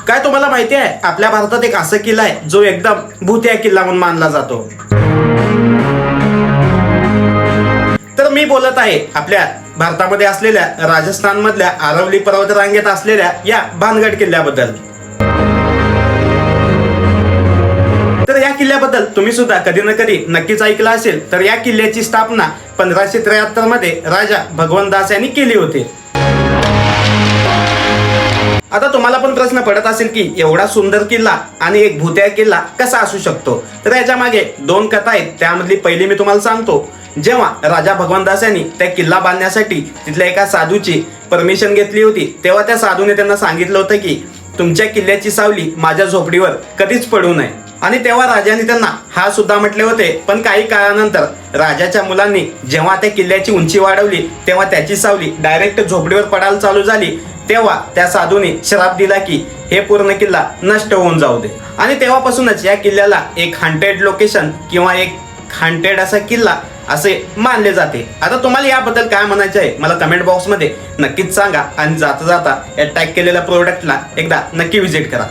काय तुम्हाला माहिती आहे आपल्या भारतात एक असा किल्ला आहे जो एकदम भूतिया किल्ला म्हणून मानला जातो? तर मी बोलत आहे आपल्या भारतामध्ये असलेल्या राजस्थान मधल्या अरवली पर्वत रांगेत असलेल्या या भानगड किल्ल्याबद्दल. तर या किल्ल्याबद्दल तुम्ही सुद्धा कधी ना कधी नक्कीच ऐकलं असेल. तर या किल्ल्याची स्थापना 1573 मध्ये राजा भगवंत दास यांनी केली होती. आता तुम्हाला पण प्रश्न पडत असेल की एवढा सुंदर किल्ला आणि एक भूतिया किल्ला कसा असू शकतो? तर याच्या मागे दोन कथा आहेत. त्यामधली पहिली मी तुम्हाला सांगतो. जेव्हा राजा भगवंतदास यांनी त्या किल्ला बांधण्यासाठी तिथल्या एका साधूची परमिशन घेतली होती, तेव्हा त्या साधूने त्यांना सांगितलं होतं की तुमच्या किल्ल्याची सावली माझ्या झोपडीवर कधीच पडू नये. आणि तेव्हा राजाने त्यांना हा सुद्धा म्हटले होते. पण काही काळानंतर राजाच्या मुलांनी जेव्हा त्या किल्ल्याची उंची वाढवली तेव्हा त्याची सावली डायरेक्ट झोपडीवर पडायला चालू झाली. तेव्हा त्या साधूने श्राप दिला की हे पूर्ण किल्ला नष्ट होऊन जाऊ दे. आणि तेव्हापासूनच या किल्ल्याला एक हॉन्टेड लोकेशन किंवा एक हॉन्टेड असा किल्ला असे मानले जाते. आता तुम्हाला याबद्दल काय म्हणायचे आहे मला कमेंट बॉक्स मध्ये नक्कीच सांगा. आणि जाता जाता या टॅग केलेल्या प्रोडक्टला एकदा नक्की व्हिजिट करा.